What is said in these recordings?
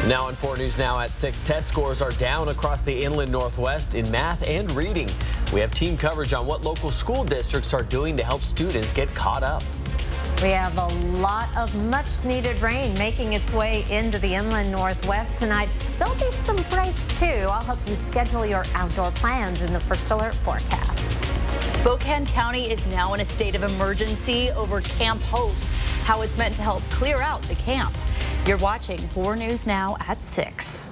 Now on 4 News Now at 6, test scores are down across the inland Northwest in math and reading. We have team coverage on what local school districts are doing to help students get caught up. We have a lot of much needed rain making its way into the inland Northwest tonight. There'll be some breaks too. I'll help you schedule your outdoor plans in the First Alert forecast. Spokane County is now in a state of emergency over Camp Hope, how it's meant to help clear out the camp. You're watching 4 News Now at 6.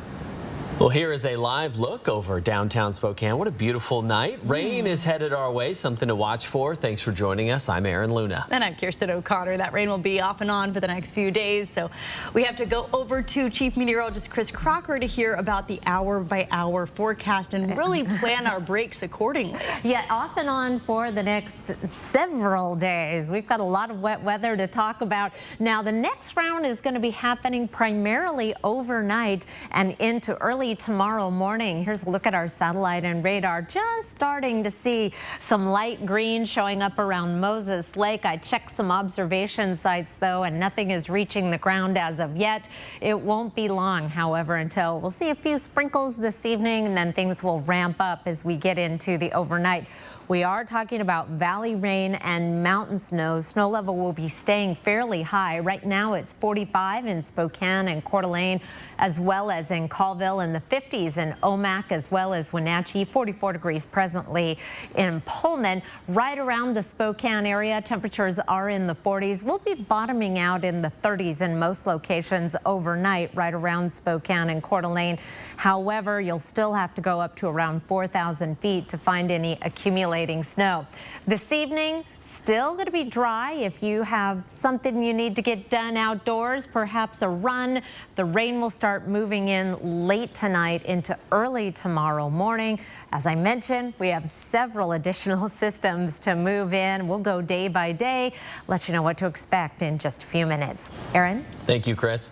Well, here is a live look over downtown Spokane. What a beautiful night. Rain is headed our way, something to watch for. Thanks for joining us. I'm Aaron Luna. And I'm Kirsten O'Connor. That rain will be off and on for the next few days. So we have to go over to Chief Meteorologist Chris Crocker to hear about the hour-by-hour forecast and really plan our breaks accordingly. Yeah, off and on for the next several days. We've got a lot of wet weather to talk about. Now, the next round is going to be happening primarily overnight and into early tomorrow morning. Here's a look at our satellite and radar. Just starting to see some light green showing up around Moses Lake. I checked some observation sites though, and nothing is reaching the ground as of yet. It won't be long, however, until we'll see a few sprinkles this evening, and then things will ramp up as we get into the overnight. We are talking about valley rain and mountain snow. Snow level will be staying fairly high. Right now it's 45 in Spokane and Coeur d'Alene, as well as in Colville, in the 50s in Omak, as well as Wenatchee. 44 degrees presently in Pullman. Right around the Spokane area, temperatures are in the 40s. We'll be bottoming out in the 30s in most locations overnight, right around Spokane and Coeur d'Alene. However, you'll still have to go up to around 4,000 feet to find any accumulating snow. This evening, still going to be dry. If you have something you need to get done outdoors, perhaps a run, the rain will start moving in late tonight into early tomorrow morning. As I mentioned, we have several additional systems to move in. We'll go day by day, let you know what to expect in just a few minutes. Aaron? Thank you, Chris.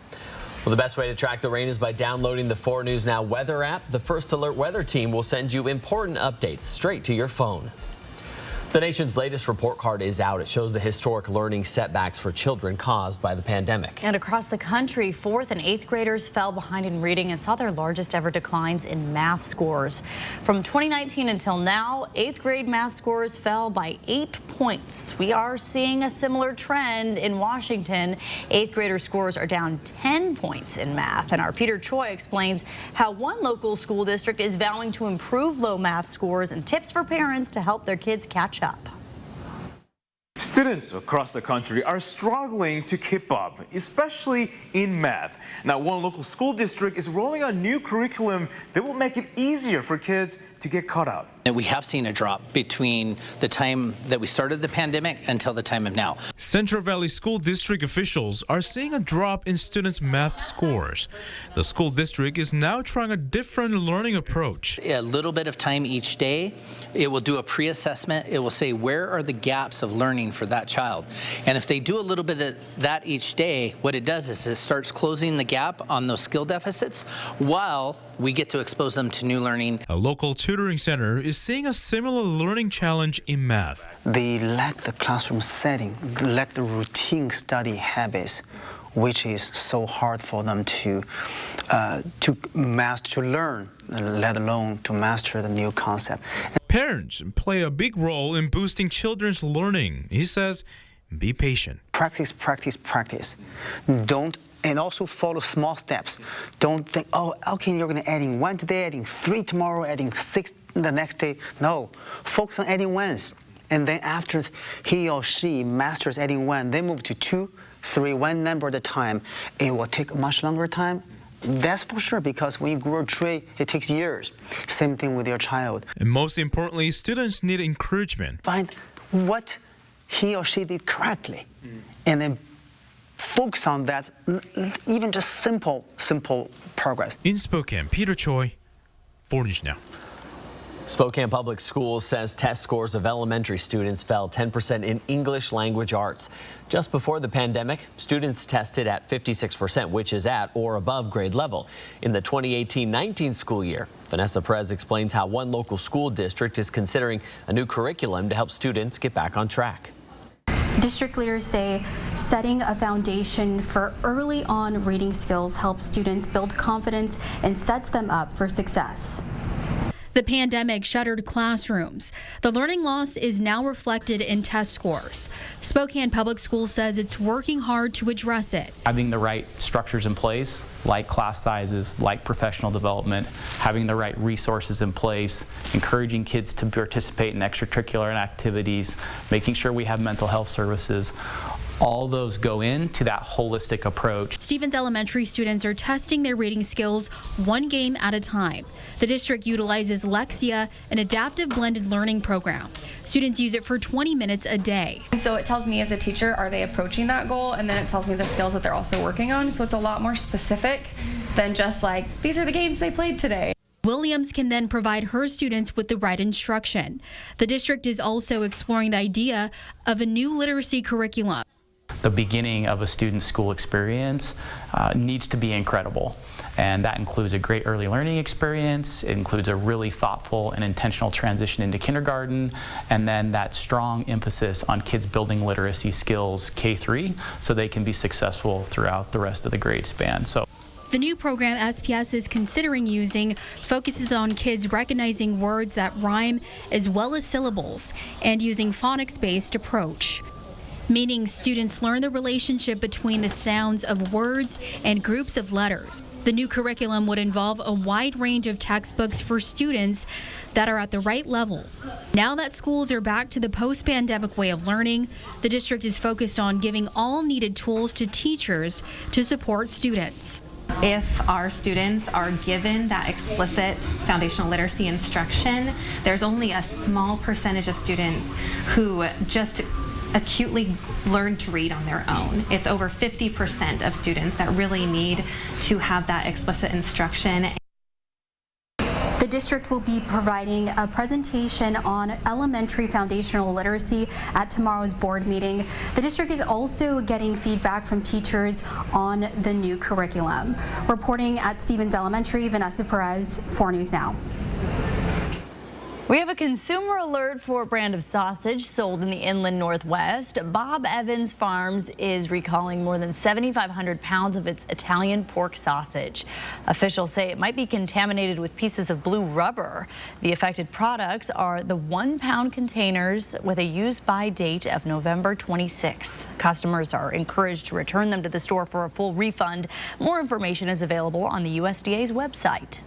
Well, the best way to track the rain is by downloading the 4 News Now weather app. The First Alert weather team will send you important updates straight to your phone. The nation's latest report card is out. It shows the historic learning setbacks for children caused by the pandemic. And across the country, 4th and 8th graders fell behind in reading and saw their largest ever declines in math scores. From 2019 until now, 8th grade math scores fell by 8 points. We are seeing a similar trend in Washington. 8th grader scores are down 10 points in math. And our Peter Choi explains how one local school district is vowing to improve low math scores and tips for parents to help their kids catch up. Students across the country are struggling to keep up, especially in math. Now, one local school district is rolling out a new curriculum that will make it easier for kids to get caught up. And we have seen a drop between the time that we started the pandemic until the time of now. Central Valley School District officials are seeing a drop in students' math scores. The school district is now trying a different learning approach. A little bit of time each day, it will do a pre-assessment. It will say where are the gaps of learning for that child. And if they do a little bit of that each day, what it does is it starts closing the gap on those skill deficits while we get to expose them to new learning. A local tutoring center is seeing a similar learning challenge in math. They lack the classroom setting, lack the routine study habits, which is so hard for them to learn, let alone to master the new concept. Parents play a big role in boosting children's learning. He says, be patient. Practice, practice, practice. And also follow small steps. Don't think, oh, okay, you're going to adding 1 today, adding 3 tomorrow, adding 6 the next day. No, focus on adding 1s. And then after he or she masters adding 1, they move to 2, 3, 1 number at a time. It will take much longer time. That's for sure, because when you grow a tree, it takes years. Same thing with your child. And most importantly, students need encouragement. Find what he or she did correctly, and then focus on that, even just simple progress. In Spokane, Peter Choi, 4 News Now. Spokane Public Schools says test scores of elementary students fell 10% in English language arts. Just before the pandemic, students tested at 56%, which is at or above grade level. In the 2018-19 school year, Vanessa Perez explains how one local school district is considering a new curriculum to help students get back on track. District leaders say setting a foundation for early on reading skills helps students build confidence and sets them up for success. The pandemic shuttered classrooms. The learning loss is now reflected in test scores. Spokane Public Schools says it's working hard to address it. Having the right structures in place, like class sizes, like professional development, having the right resources in place, encouraging kids to participate in extracurricular activities, making sure we have mental health services. All those go into that holistic approach. Stevens Elementary students are testing their reading skills one game at a time. The district utilizes Lexia, an adaptive blended learning program. Students use it for 20 minutes a day. And so it tells me as a teacher, are they approaching that goal? And then it tells me the skills that they're also working on. So it's a lot more specific than just like, these are the games they played today. Williams can then provide her students with the right instruction. The district is also exploring the idea of a new literacy curriculum. The beginning of a student's school experience needs to be incredible. And that includes a great early learning experience. It includes a really thoughtful and intentional transition into kindergarten, and then that strong emphasis on kids building literacy skills K-3 so they can be successful throughout the rest of the grade span. The new program SPS is considering using focuses on kids recognizing words that rhyme as well as syllables and using phonics-based approach, meaning students learn the relationship between the sounds of words and groups of letters. The new curriculum would involve a wide range of textbooks for students that are at the right level. Now that schools are back to the post-pandemic way of learning, the district is focused on giving all needed tools to teachers to support students. If our students are given that explicit foundational literacy instruction, there's only a small percentage of students who just acutely learn to read on their own. It's over 50% of students that really need to have that explicit instruction. The district will be providing a presentation on elementary foundational literacy at tomorrow's board meeting. The district is also getting feedback from teachers on the new curriculum. Reporting at Stevens Elementary, Vanessa Perez, 4 News Now. We have a consumer alert for a brand of sausage sold in the inland Northwest. Bob Evans Farms is recalling more than 7,500 pounds of its Italian pork sausage. Officials say it might be contaminated with pieces of blue rubber. The affected products are the 1-pound containers with a use-by date of November 26th. Customers are encouraged to return them to the store for a full refund. More information is available on the USDA's website.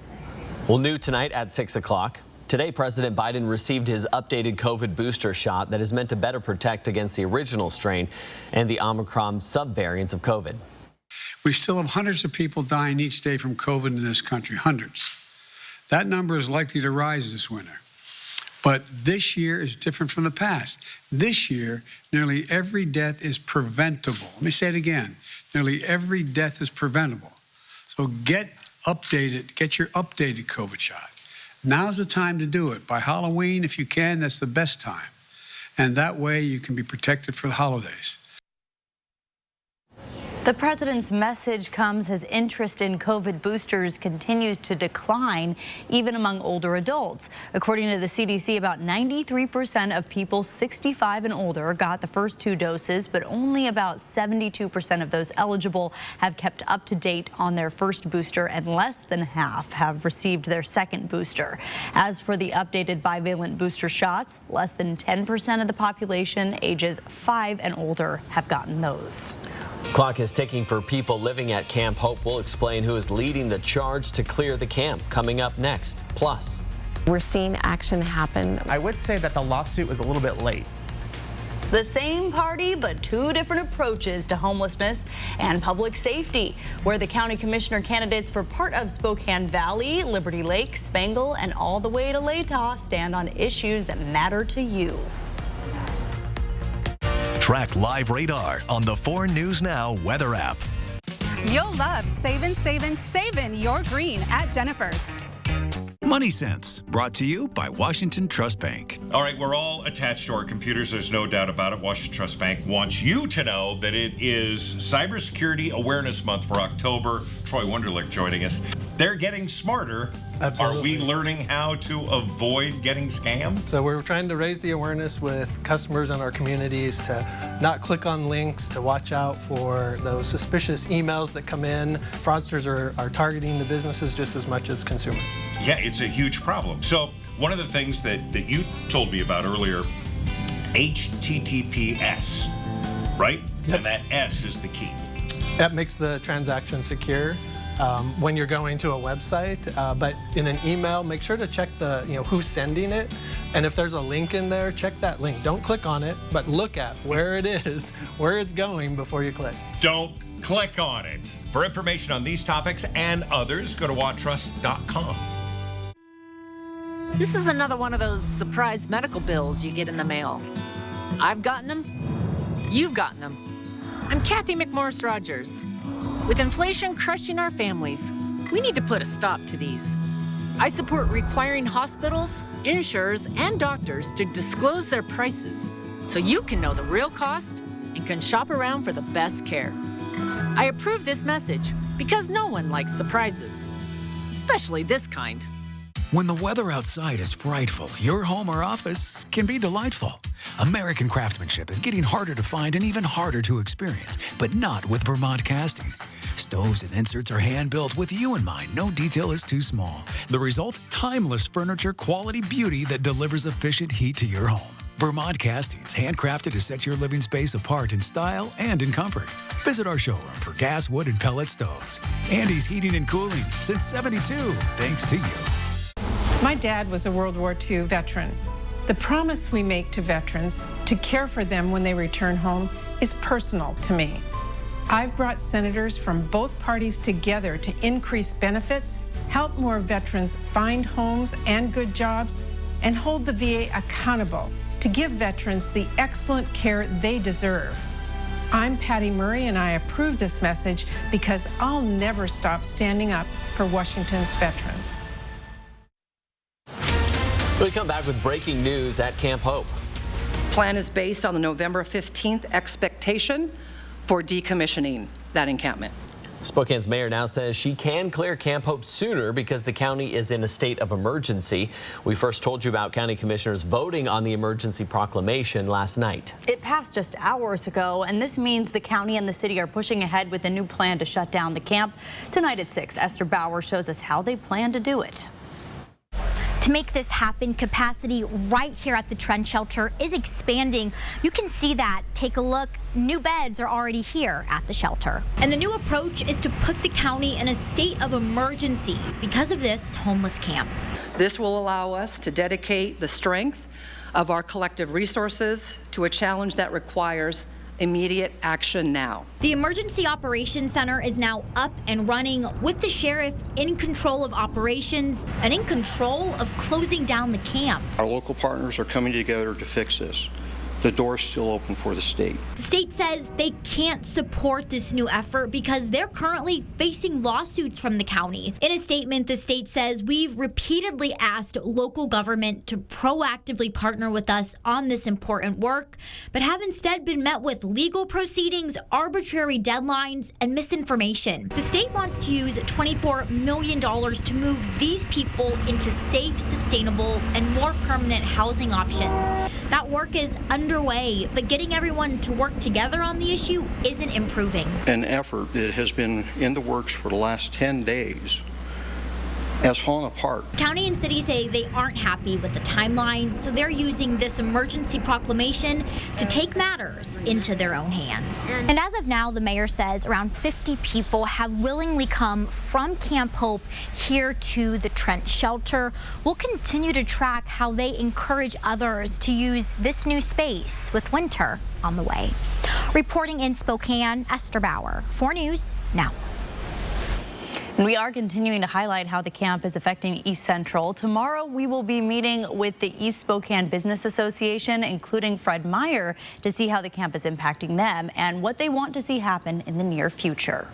Well, new tonight at 6 o'clock. Today, President Biden received his updated COVID booster shot that is meant to better protect against the original strain and the Omicron subvariants of COVID. We still have hundreds of people dying each day from COVID in this country, hundreds. That number is likely to rise this winter. But this year is different from the past. This year, nearly every death is preventable. Let me say it again. Nearly every death is preventable. So get your updated COVID shot. Now's the time to do it. By Halloween, if you can, that's the best time. And that way you can be protected for the holidays. The president's message comes as interest in COVID boosters continues to decline, even among older adults. According to the CDC, about 93% of people 65 and older got the first 2 doses, but only about 72% of those eligible have kept up to date on their first booster, and less than half have received their second booster. As for the updated bivalent booster shots, less than 10% of the population ages 5 and older have gotten those. Clock is ticking for people living at Camp Hope. We'll explain who is leading the charge to clear the camp coming up next. Plus, we're seeing action happen. I would say that the lawsuit was a little bit late. The same party, but 2 different approaches to homelessness and public safety, where the county commissioner candidates for part of Spokane Valley, Liberty Lake, Spangle, and all the way to Latah stand on issues that matter to you. Track live radar on the 4 News Now weather app. You'll love saving your green at Jennifer's. Money Sense, brought to you by Washington Trust Bank. All right, we're all attached to our computers. There's no doubt about it. Washington Trust Bank wants you to know that it is Cybersecurity Awareness Month for October. Troy Wunderlich joining us. they're getting smarter. Absolutely. Are we learning how to avoid getting scammed? So we're trying to raise the awareness with customers in our communities to not click on links, to watch out for those suspicious emails that come in. Fraudsters are targeting the businesses just as much as consumers. Yeah, it's a huge problem. So one of the things that you told me about earlier, HTTPS, right? Yep. And that S is the key. That makes the transaction secure when you're going to a website, but in an email, make sure to check who's sending it, and if there's a link in there, check that link. Don't click on it, but look at where it is, where it's going before you click. Don't click on it. For information on these topics and others, go to WaTrust.com. This is another one of those surprise medical bills you get in the mail. I've gotten them. You've gotten them. I'm Kathy McMorris Rogers. With inflation crushing our families, we need to put a stop to these. I support requiring hospitals, insurers, and doctors to disclose their prices so you can know the real cost and can shop around for the best care. I approve this message because no one likes surprises, especially this kind. When the weather outside is frightful, your home or office can be delightful. American craftsmanship is getting harder to find and even harder to experience, but not with Vermont Casting. Stoves and inserts are hand-built with you in mind. No detail is too small. The result? Timeless furniture, quality beauty that delivers efficient heat to your home. Vermont Castings, handcrafted to set your living space apart in style and in comfort. Visit our showroom for gas, wood, and pellet stoves. Andy's Heating and Cooling, since '72, thanks to you. My dad was a World War II veteran. The promise we make to veterans to care for them when they return home is personal to me. I've brought senators from both parties together to increase benefits, help more veterans find homes and good jobs, and hold the VA accountable to give veterans the excellent care they deserve. I'm Patty Murray, and I approve this message because I'll never stop standing up for Washington's veterans. We come back with breaking news at Camp Hope. Plan is based on the November 15th expectation for decommissioning that encampment. Spokane's mayor now says she can clear Camp Hope sooner because the county is in a state of emergency. We first told you about county commissioners voting on the emergency proclamation last night. It passed just hours ago, and this means the county and the city are pushing ahead with a new plan to shut down the camp. Tonight at 6, Esther Bauer shows us how they plan to do it. To make this happen, capacity right here at the Trent Shelter is expanding. You can see that. Take a look. New beds are already here at the shelter. And the new approach is to put the county in a state of emergency because of this homeless camp. This will allow us to dedicate the strength of our collective resources to a challenge that requires immediate action now. The Emergency Operations Center is now up and running with the sheriff in control of operations and in control of closing down the camp. Our local partners are coming together to fix this. The door's still open for the state. The state says they can't support this new effort because they're currently facing lawsuits from the county. In a statement, the state says we've repeatedly asked local government to proactively partner with us on this important work, but have instead been met with legal proceedings, arbitrary deadlines, and misinformation. The state wants to use $24 million to move these people into safe, sustainable, and more permanent housing options. That work is underway, but getting everyone to work together on the issue isn't improving. An effort that has been in the works for the last 10 days has fallen apart. County and city say they aren't happy with the timeline, so they're using this emergency proclamation to take matters into their own hands. And as of now, the mayor says around 50 people have willingly come from Camp Hope here to the Trent Shelter. We'll continue to track how they encourage others to use this new space with winter on the way. Reporting in Spokane, Esther Bauer, 4 News Now. And we are continuing to highlight how the camp is affecting East Central. Tomorrow, we will be meeting with the East Spokane Business Association, including Fred Meyer, to see how the camp is impacting them and what they want to see happen in the near future.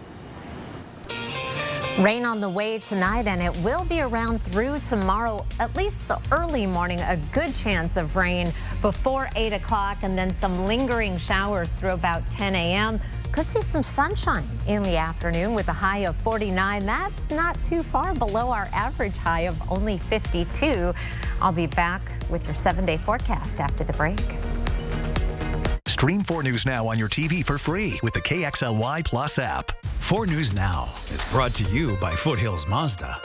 Rain on the way tonight, and it will be around through tomorrow, at least the early morning. A good chance of rain before 8 o'clock, and then some lingering showers through about 10 a.m. Could see some sunshine in the afternoon with a high of 49. That's not too far below our average high of only 52. I'll be back with your 7-day forecast after the break. Stream 4 News Now on your TV for free with the KXLY Plus app. 4 News Now is brought to you by Foothills Mazda.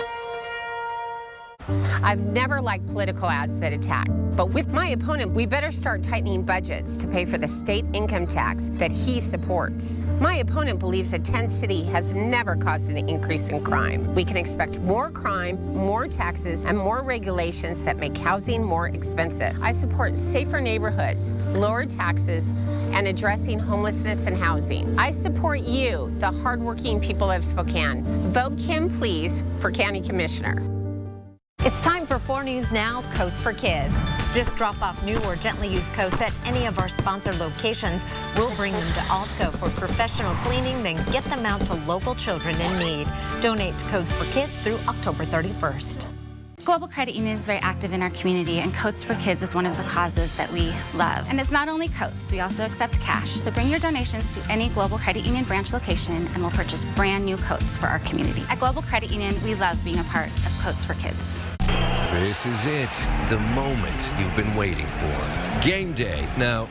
I've never liked political ads that attack, but with my opponent, we better start tightening budgets to pay for the state income tax that he supports. My opponent believes that Tent City has never caused an increase in crime. We can expect more crime, more taxes, and more regulations that make housing more expensive. I support safer neighborhoods, lower taxes, and addressing homelessness and housing. I support you, the hardworking people of Spokane. Vote Kim, please, for County Commissioner. It's time for 4 News Now, Coats for Kids. Just drop off new or gently used coats at any of our sponsored locations. We'll bring them to Alsco for professional cleaning, then get them out to local children in need. Donate to Coats for Kids through October 31st. Global Credit Union is very active in our community, and Coats for Kids is one of the causes that we love. And it's not only coats, we also accept cash. So bring your donations to any Global Credit Union branch location, and we'll purchase brand new coats for our community. At Global Credit Union, we love being a part of Coats for Kids. This is it, the moment you've been waiting for. Game day. No,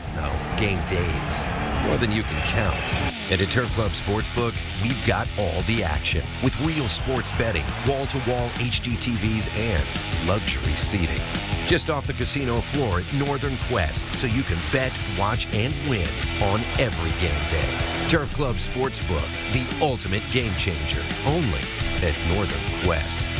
game days. More than you can count. And at Turf Club Sportsbook, we've got all the action with real sports betting, wall-to-wall HDTVs, and luxury seating. Just off the casino floor at Northern Quest, so you can bet, watch, and win on every game day. Turf Club Sportsbook, the ultimate game changer, only at Northern Quest.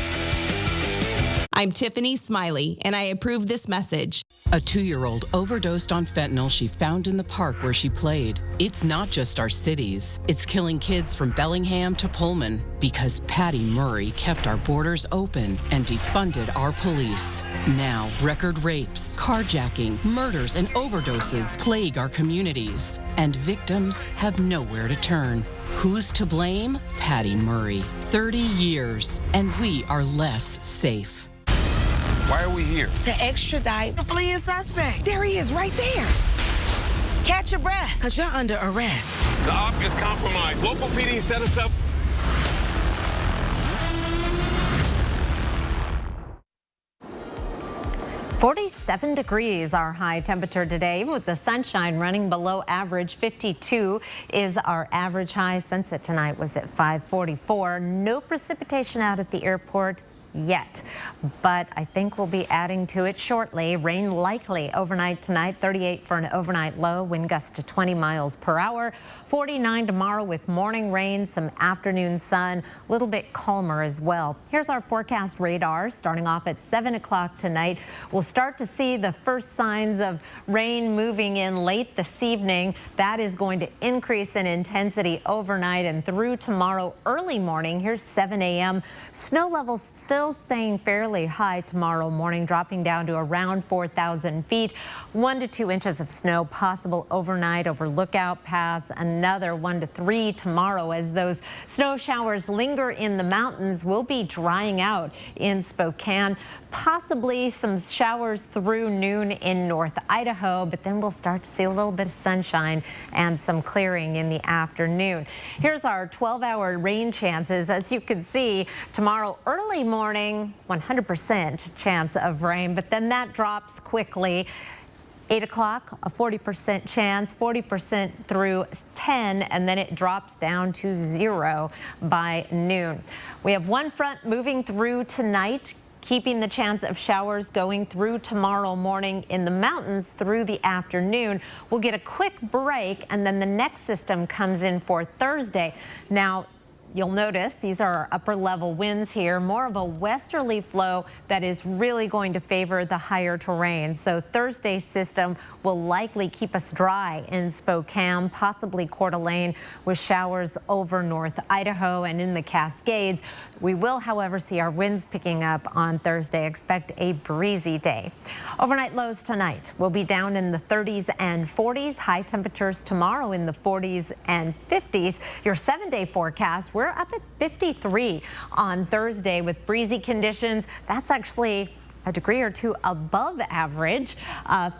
I'm Tiffany Smiley, and I approve this message. A 2-year-old overdosed on fentanyl she found in the park where she played. It's not just our cities. It's killing kids from Bellingham to Pullman because Patty Murray kept our borders open and defunded our police. Now, record rapes, carjacking, murders, and overdoses plague our communities, and victims have nowhere to turn. Who's to blame? Patty Murray. 30 years, and we are less safe. Why are we here? To extradite the fleeing suspect. There he is, right there. Catch your breath, because you're under arrest. The op is compromised. Local PD set us up. "47 degrees our high temperature today with the sunshine running below average. 52 is our average high. Sunset tonight was at 5:44. No precipitation out at the airport yet, but I think we'll be adding to it shortly. Rain likely overnight tonight, 38 for an overnight low, wind gusts to 20 miles per hour, 49 tomorrow with morning rain, some afternoon sun, a little bit calmer as well. Here's our forecast radar starting off at 7 o'clock tonight. We'll start to see the first signs of rain moving in late this evening. That is going to increase in intensity overnight and through tomorrow early morning. Here's 7 a.m. Snow levels still staying fairly high tomorrow morning, dropping down to around 4,000 feet. 1 to 2 inches of snow possible overnight over Lookout Pass. Another 1 to 3 tomorrow as those snow showers linger in the mountains. Will be drying out in Spokane. Possibly some showers through noon in North Idaho, but then we'll start to see a little bit of sunshine and some clearing in the afternoon. Here's our 12-hour rain chances. As you can see, tomorrow early morning, 100% chance of rain, but then that drops quickly. 8 o'clock, a 40% chance, 40% through 10, and then it drops down to 0 by noon. We have one front moving through tonight, keeping the chance of showers going through tomorrow morning in the mountains through the afternoon. We'll get a quick break, and then the next system comes in for Thursday. Now, you'll notice these are our upper level winds here, more of a westerly flow that is really going to favor the higher terrain. So Thursday's system will likely keep us dry in Spokane, possibly Coeur d'Alene, with showers over North Idaho and in the Cascades. We will, however, see our winds picking up on Thursday. Expect a breezy day. Overnight lows tonight will be down in the 30s and 40s. High temperatures tomorrow in the 40s and 50s. Your 7-day forecast, we're We're up at 53 on Thursday with breezy conditions. That's actually a degree or two above average.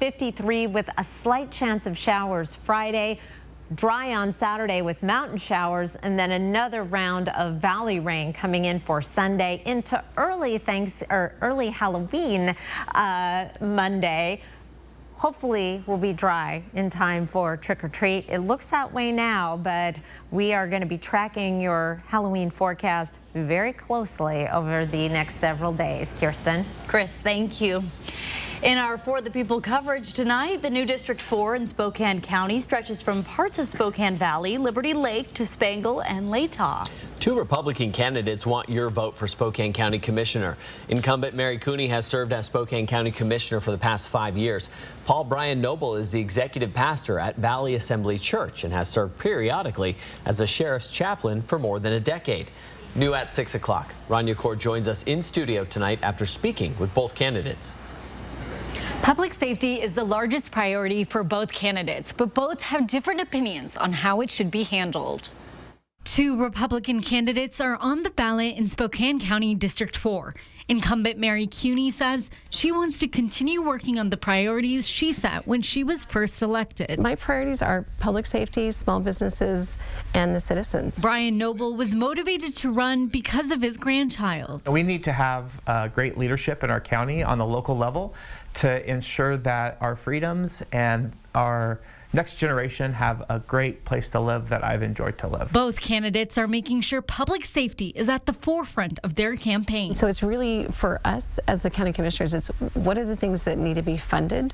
53 with a slight chance of showers Friday. Dry on Saturday with mountain showers, and then another round of valley rain coming in for Sunday into early Halloween Monday. Hopefully we'll be dry in time for trick or treat. It looks that way now, but we are going to be tracking your Halloween forecast very closely over the next several days. Kirsten. Chris, thank you. In our For the People coverage tonight, the new District 4 in Spokane County stretches from parts of Spokane Valley, Liberty Lake to Spangle and Latah. 2 Republican candidates want your vote for Spokane County Commissioner. Incumbent Mary Cooney has served as Spokane County Commissioner for the past 5 years. Paul Brian Noble is the executive pastor at Valley Assembly Church and has served periodically as a sheriff's chaplain for more than a decade. New at 6 o'clock, Rania Kaur joins us in studio tonight after speaking with both candidates. Public safety is the largest priority for both candidates, but both have different opinions on how it should be handled. 2 Republican candidates are on the ballot in Spokane County District 4. Incumbent Mary Cooney says she wants to continue working on the priorities she set when she was first elected. My priorities are public safety, small businesses, and the citizens. Brian Noble was motivated to run because of his grandchild. We need to have great leadership in our county on the local level to ensure that our freedoms and our next generation have a great place to live that I've enjoyed to live. Both candidates are making sure public safety is at the forefront of their campaign. So it's really for us as the county commissioners, it's what are the things that need to be funded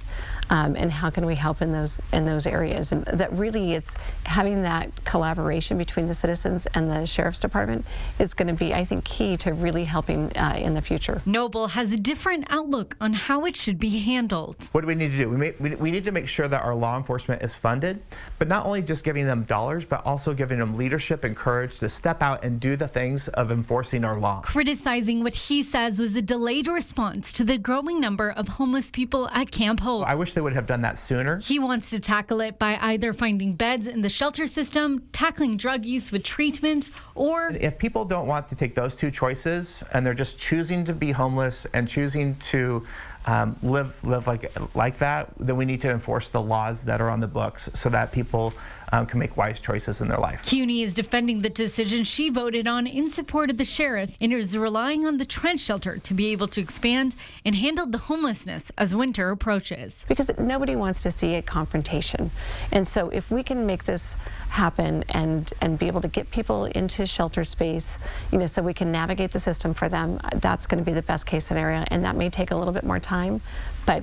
and how can we help in those areas. And that really it's having that collaboration between the citizens and the sheriff's department is going to be, I think, key to really helping in the future. Noble has a different outlook on how it should be handled. What do we need to do? We need to make sure that our law enforcement is funded, but not only just giving them dollars, but also giving them leadership and courage to step out and do the things of enforcing our law. Criticizing what he says was a delayed response to the growing number of homeless people at Camp Hope. I wish they would have done that sooner. He wants to tackle it by either finding beds in the shelter system, tackling drug use with treatment, or... If people don't want to take those 2 choices and they're just choosing to be homeless and choosing to live like that, then we need to enforce the laws that are on the books so that people can make wise choices in their life. Cooney is defending the decision she voted on in support of the sheriff and is relying on the trench shelter to be able to expand and handle the homelessness as winter approaches. Because nobody wants to see a confrontation. And so if we can make this happen and be able to get people into shelter space, so we can navigate the system for them, that's going to be the best case scenario. And that may take a little bit more time, but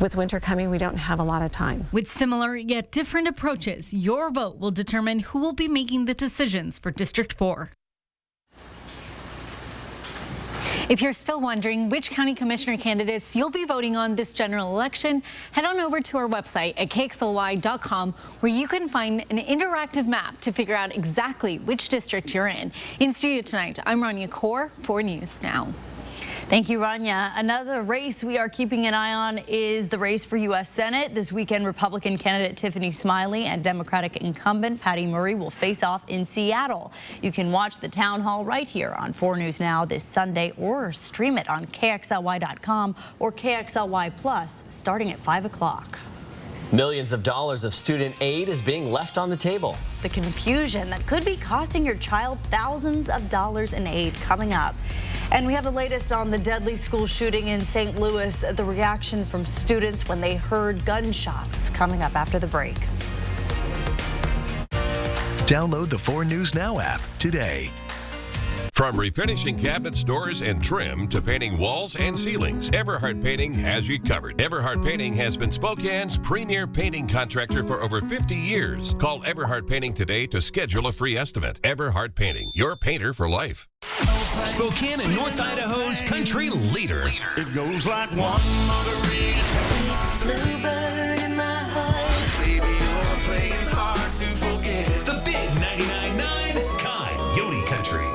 with winter coming, we don't have a lot of time. With similar yet different approaches, your vote will determine who will be making the decisions for District 4. If you're still wondering which county commissioner candidates you'll be voting on this general election, head on over to our website at KXLY.com, where you can find an interactive map to figure out exactly which district you're in. In studio tonight, I'm Rania Kaur for News Now. Thank you, Rania. Another race we are keeping an eye on is the race for U.S. Senate. This weekend, Republican candidate Tiffany Smiley and Democratic incumbent Patty Murray will face off in Seattle. You can watch the town hall right here on 4 News Now this Sunday or stream it on KXLY.com or KXLY Plus starting at 5 o'clock. Millions of dollars of student aid is being left on the table. The confusion that could be costing your child thousands of dollars in aid coming up. And we have the latest on the deadly school shooting in St. Louis, the reaction from students when they heard gunshots coming up after the break. Download the 4 News Now app today. From refinishing cabinets, doors, and trim to painting walls and ceilings, Everhart Painting has you covered. Everhart Painting has been Spokane's premier painting contractor for over 50 years. Call Everhart Painting today to schedule a free estimate. Everhart Painting, your painter for life. Spokane and North Idaho's country leader. It goes like one margarita. Bluebird in my heart. Baby, you're playing hard to forget. The big 99.9 Coyote Country.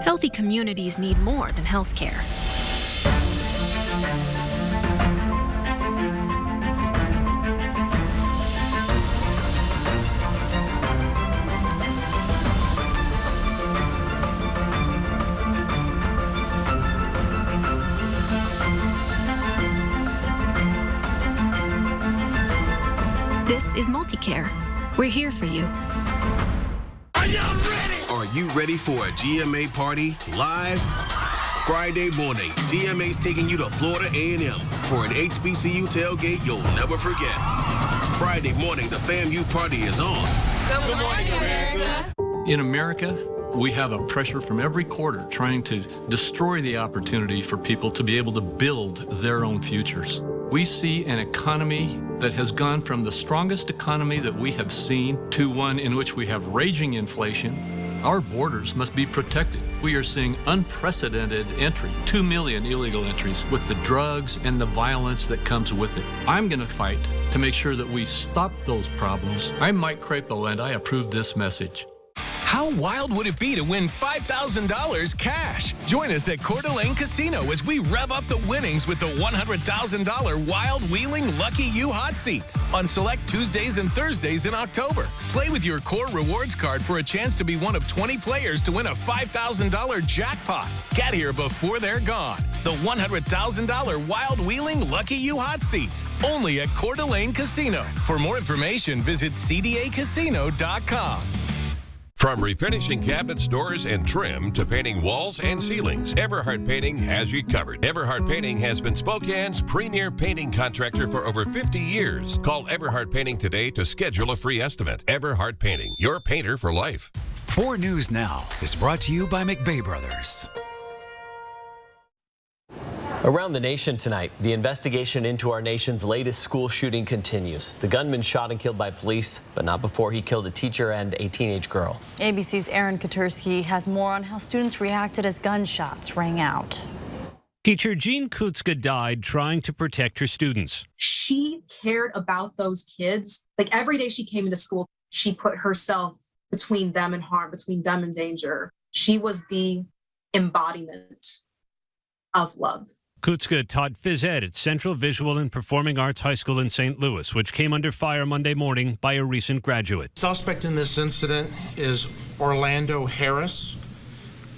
Healthy communities need more than health care. care. We're here for you. Are you ready for a GMA party live? Friday morning, GMA's taking you to Florida A&M for an HBCU tailgate you'll never forget. Friday morning, the FAMU party is on. Good morning, America. In America, we have a pressure from every quarter trying to destroy the opportunity for people to be able to build their own futures. We see an economy that has gone from the strongest economy that we have seen to one in which we have raging inflation. Our borders must be protected. We are seeing unprecedented entry, 2 million illegal entries, with the drugs and the violence that comes with it. I'm going to fight to make sure that we stop those problems. I'm Mike Crapo, and I approve this message. How wild would it be to win $5,000 cash? Join us at Coeur d'Alene Casino as we rev up the winnings with the $100,000 Wild Wheeling Lucky You hot seats on select Tuesdays and Thursdays in October. Play with your Core Rewards card for a chance to be one of 20 players to win a $5,000 jackpot. Get here before they're gone. The $100,000 Wild Wheeling Lucky You hot seats, only at Coeur d'Alene Casino. For more information, visit cdacasino.com. From refinishing cabinets, doors, and trim to painting walls and ceilings, Everhart Painting has you covered. Everhart Painting has been Spokane's premier painting contractor for over 50 years. Call Everhart Painting today to schedule a free estimate. Everhart Painting, your painter for life. 4 News Now is brought to you by McVeigh Brothers. Around the nation tonight, the investigation into our nation's latest school shooting continues. The gunman shot and killed by police, but not before he killed a teacher and a teenage girl. ABC's Aaron Katursky has more on how students reacted as gunshots rang out. Teacher Jean Kutska died trying to protect her students. She cared about those kids. Like every day she came into school, she put herself between them and harm, between them and danger. She was the embodiment of love. Kutska taught phys ed at Central Visual and Performing Arts High School in St. Louis, which came under fire Monday morning by a recent graduate. Suspect in this incident is Orlando Harris.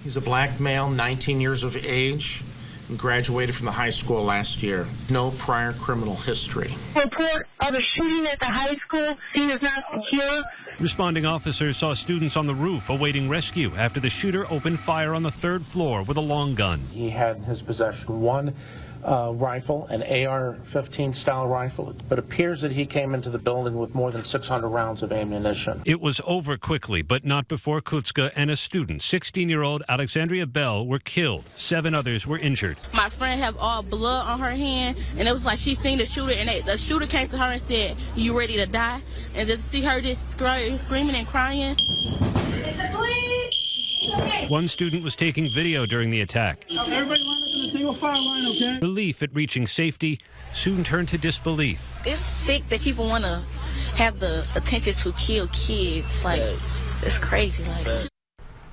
He's a black male, 19 years of age, and graduated from the high school last year. No prior criminal history. Report of a shooting at the high school. Scene is not secure. Responding officers saw students on the roof awaiting rescue after the shooter opened fire on the 3rd floor with a long gun. He had in his possession one rifle, an AR-15 style rifle. It appears that he came into the building with more than 600 rounds of ammunition. It was over quickly, but not before Kutska and a student, 16-year-old Alexandria Bell, were killed. 7 others were injured. My friend have all blood on her hand, and it was like she seen the shooter, and the shooter came to her and said, "You ready to die?" And just see her just screaming and crying. One student was taking video during the attack. Everybody line up in a single file line, okay? Relief at reaching safety soon turned to disbelief. It's sick that people want to have the attention to kill kids. Like, it's crazy. Like.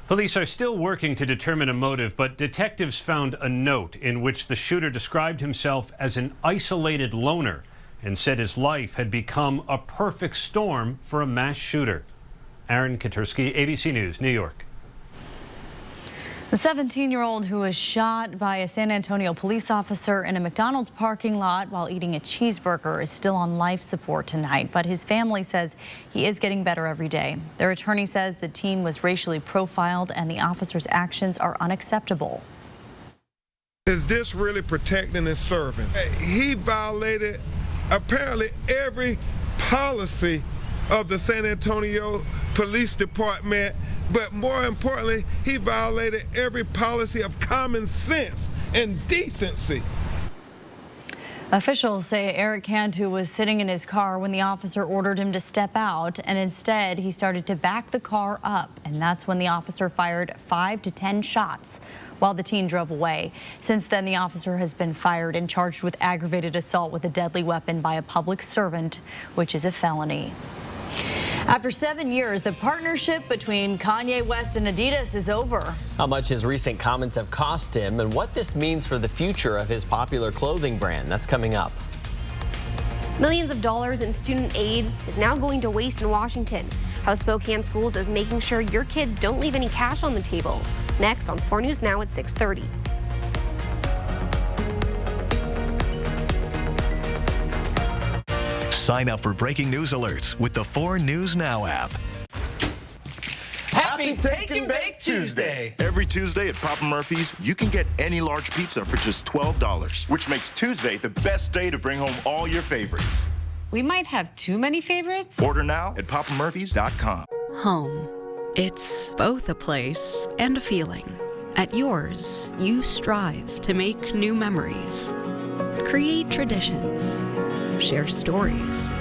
Police are still working to determine a motive, but detectives found a note in which the shooter described himself as an isolated loner and said his life had become a perfect storm for a mass shooter. Aaron Katursky, ABC News, New York. The 17-year-old who was shot by a San Antonio police officer in a McDonald's parking lot while eating a cheeseburger is still on life support tonight, but his family says he is getting better every day. Their attorney says the teen was racially profiled and the officer's actions are unacceptable. Is this really protecting and serving? He violated apparently every policy of the San Antonio Police Department, but more importantly, he violated every policy of common sense and decency. Officials say Eric Cantu was sitting in his car when the officer ordered him to step out, and instead he started to back the car up, and that's when the officer fired 5 to 10 shots while the teen drove away. Since then, the officer has been fired and charged with aggravated assault with a deadly weapon by a public servant, which is a felony. After 7 years, the partnership between Kanye West and Adidas is over. How much his recent comments have cost him and what this means for the future of his popular clothing brand. That's coming up. Millions of dollars in student aid is now going to waste in Washington. How Spokane Schools is making sure your kids don't leave any cash on the table. Next on 4 News Now at 6:30. Sign up for breaking news alerts with the 4 News Now app. Happy Take and Bake Tuesday! Every Tuesday at Papa Murphy's, you can get any large pizza for just $12, which makes Tuesday the best day to bring home all your favorites. We might have too many favorites. Order now at papamurphys.com. Home. It's both a place and a feeling. At yours, you strive to make new memories, create traditions, share stories,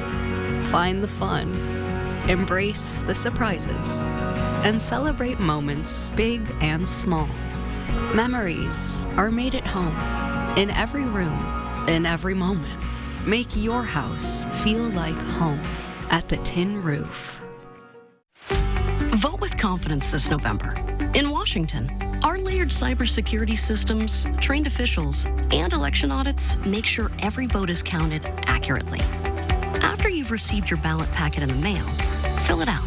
find the fun, embrace the surprises, and celebrate moments big and small. Memories are made at home, in every room, in every moment. Make your house feel like home at the Tin Roof. Vote with confidence this November. In Washington, our layered cybersecurity systems, trained officials, and election audits make sure every vote is counted accurately. After you've received your ballot packet in the mail, fill it out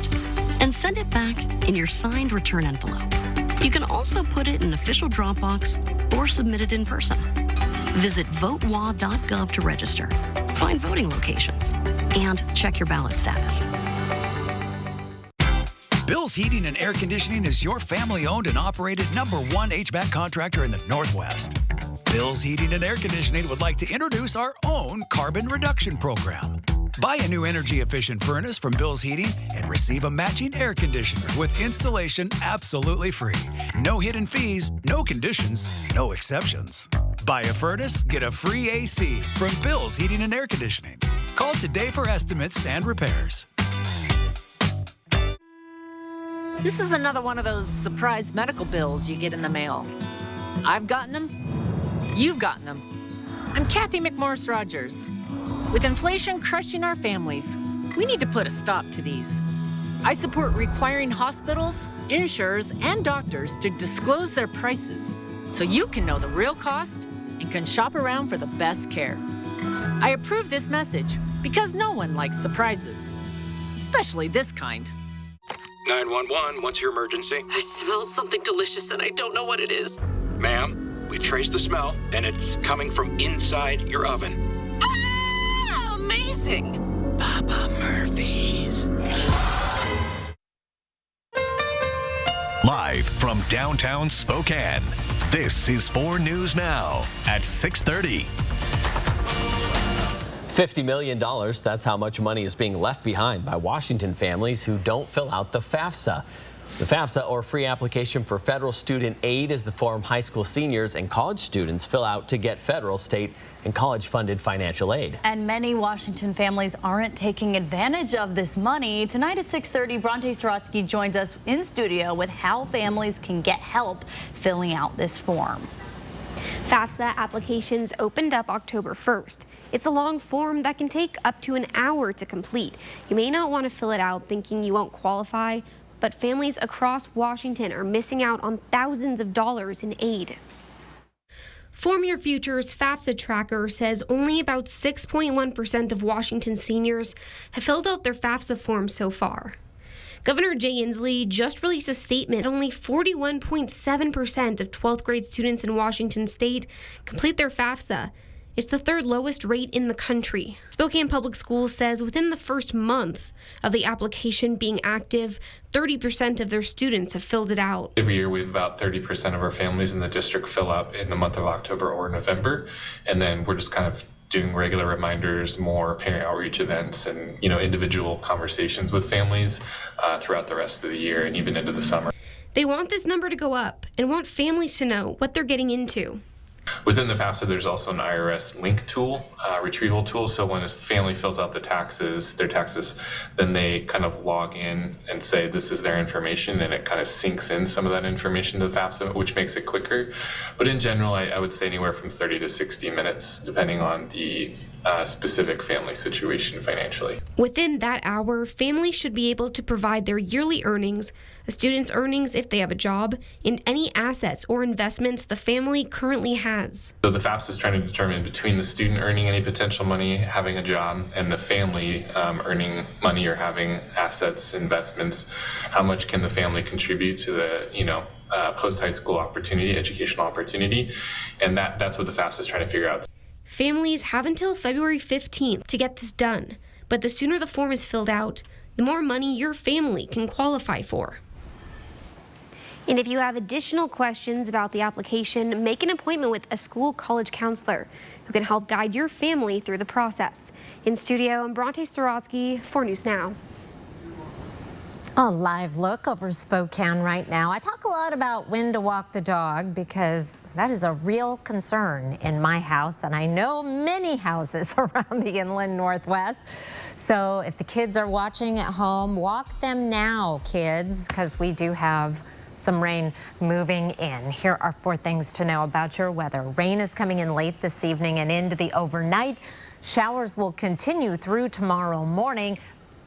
and send it back in your signed return envelope. You can also put it in an official Dropbox or submit it in person. Visit votewa.gov to register, find voting locations, and check your ballot status. Bill's Heating and Air Conditioning is your family-owned and operated #1 HVAC contractor in the Northwest. Bill's Heating and Air Conditioning would like to introduce our own carbon reduction program. Buy a new energy-efficient furnace from Bill's Heating and receive a matching air conditioner with installation absolutely free. No hidden fees, no conditions, no exceptions. Buy a furnace, get a free AC from Bill's Heating and Air Conditioning. Call today for estimates and repairs. This is another one of those surprise medical bills you get in the mail. I've gotten them. You've gotten them. I'm Kathy McMorris Rogers. With inflation crushing our families, we need to put a stop to these. I support requiring hospitals, insurers, and doctors to disclose their prices so you can know the real cost and can shop around for the best care. I approve this message because no one likes surprises, especially this kind. 911, what's your emergency? I smell something delicious and I don't know what it is. Ma'am, we traced the smell and it's coming from inside your oven. Ah, amazing! Papa Murphy's. Live from downtown Spokane, this is 4 News Now at 6:30. $50 million, that's how much money is being left behind by Washington families who don't fill out the FAFSA. The FAFSA, or Free Application for Federal Student Aid, is the form high school seniors and college students fill out to get federal, state, and college-funded financial aid. And many Washington families aren't taking advantage of this money. Tonight at 6:30, Bronte Sorotsky joins us in studio with how families can get help filling out this form. FAFSA applications opened up October 1st. It's a long form that can take up to an hour to complete. You may not want to fill it out thinking you won't qualify, but families across Washington are missing out on thousands of dollars in aid. Form Your Future's FAFSA tracker says only about 6.1% of Washington seniors have filled out their FAFSA form so far. Governor Jay Inslee just released a statement only 41.7% of 12th grade students in Washington state complete their FAFSA. It's the third lowest rate in the country. Spokane Public Schools says within the first month of the application being active, 30% of their students have filled it out. Every year we have about 30% of our families in the district fill out in the month of October or November, and then we're just kind of doing regular reminders, more parent outreach events, and individual conversations with families throughout the rest of the year and even into the summer. They want this number to go up and want families to know what they're getting into. Within the FAFSA, there's also an IRS link tool, retrieval tool. So when a family fills out their taxes, then they kind of log in and say this is their information, and it kind of syncs in some of that information to the FAFSA, which makes it quicker. But in general, I would say anywhere from 30 to 60 minutes, depending on the specific family situation financially. Within that hour, families should be able to provide their yearly earnings, a student's earnings if they have a job, and any assets or investments the family currently has. So the FAFSA is trying to determine between the student earning any potential money, having a job, and the family earning money or having assets, investments, how much can the family contribute to the post-high school opportunity, educational opportunity, and that's what the FAFSA is trying to figure out. Families have until February 15th to get this done, But the sooner the form is filled out, the more money your family can qualify for. And if you have additional questions about the application, make an appointment with a school college counselor who can help guide your family through the process. In studio, I'm Bronte Sorotsky, 4 News Now. A live look over Spokane right now. I talk a lot about when to walk the dog because that is a real concern in my house, and I know many houses around the inland Northwest. So if the kids are watching at home, walk them now, kids, because we do have some rain moving in. Here are 4 things to know about your weather. Rain is coming in late this evening and into the overnight. Showers will continue through tomorrow morning.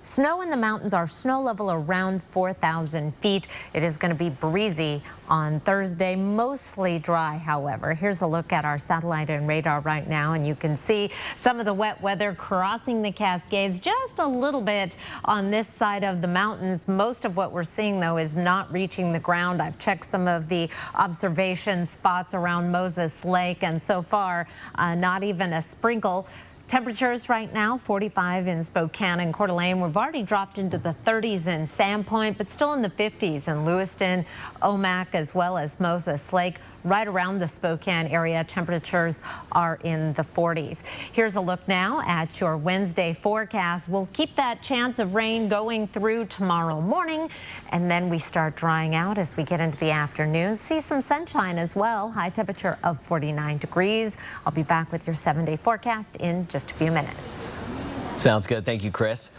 Snow in the mountains, our snow level around 4,000 feet. It is going to be breezy on Thursday, mostly dry, however. Here's a look at our satellite and radar right now, and you can see some of the wet weather crossing the Cascades just a little bit on this side of the mountains. Most of what we're seeing, though, is not reaching the ground. I've checked some of the observation spots around Moses Lake, and so far, not even a sprinkle. Temperatures right now, 45 in Spokane and Coeur d'Alene. We've already dropped into the 30s in Sandpoint, but still in the 50s in Lewiston, Omak, as well as Moses Lake. Right around the Spokane area, temperatures are in the 40s. Here's a look now at your Wednesday forecast. We'll keep that chance of rain going through tomorrow morning, and then we start drying out as we get into the afternoon. See some sunshine as well. High temperature of 49 degrees. I'll be back with your 7-day forecast in just a few minutes. Sounds good. Thank you, Chris.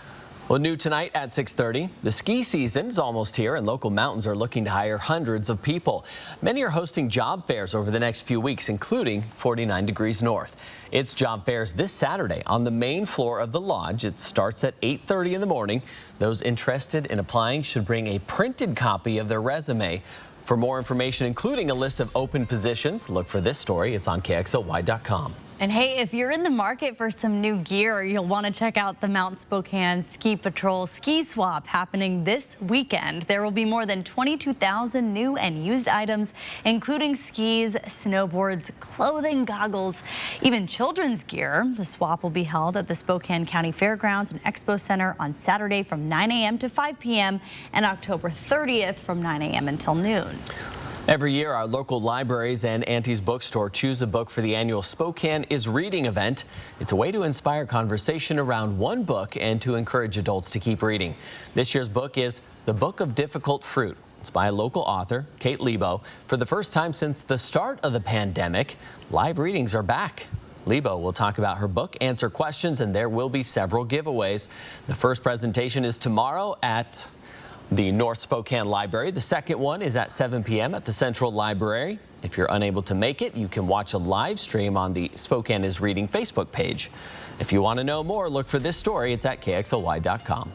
Well, new tonight at 6:30, the ski season is almost here, and local mountains are looking to hire hundreds of people. Many are hosting job fairs over the next few weeks, including 49 Degrees North. It's job fairs this Saturday on the main floor of the lodge. It starts at 8:30 in the morning. Those interested in applying should bring a printed copy of their resume. For more information, including a list of open positions, look for this story. It's on KXLY.com. And hey, if you're in the market for some new gear, you'll want to check out the Mount Spokane Ski Patrol Ski Swap happening this weekend. There will be more than 22,000 new and used items, including skis, snowboards, clothing, goggles, even children's gear. The swap will be held at the Spokane County Fairgrounds and Expo Center on Saturday from 9 a.m. to 5 p.m. and October 30th from 9 a.m. until noon. Every year, our local libraries and Auntie's Bookstore choose a book for the annual Spokane is Reading event. It's a way to inspire conversation around one book and to encourage adults to keep reading. This year's book is The Book of Difficult Fruit. It's by a local author, Kate Lebo. For the first time since the start of the pandemic, live readings are back. Lebo will talk about her book, answer questions, and there will be several giveaways. The first presentation is tomorrow at the North Spokane Library. The second one is at 7 p.m. at the Central Library. If you're unable to make it, you can watch a live stream on the Spokane is Reading Facebook page. If you want to know more, look for this story. It's at KXLY.com.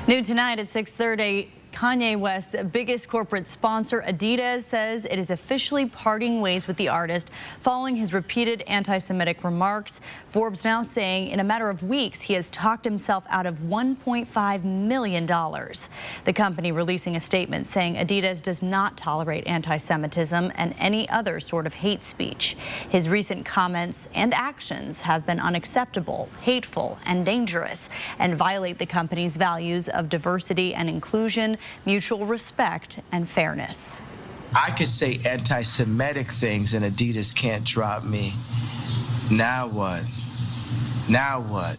New tonight at 6:30. Kanye West's biggest corporate sponsor, Adidas, says it is officially parting ways with the artist following his repeated anti-Semitic remarks. Forbes now saying in a matter of weeks he has talked himself out of $1.5 million. The company releasing a statement saying Adidas does not tolerate anti-Semitism and any other sort of hate speech. His recent comments and actions have been unacceptable, hateful, and dangerous, and violate the company's values of diversity and inclusion, mutual respect, and fairness. I could say anti-Semitic things and Adidas can't drop me. Now what? Now what?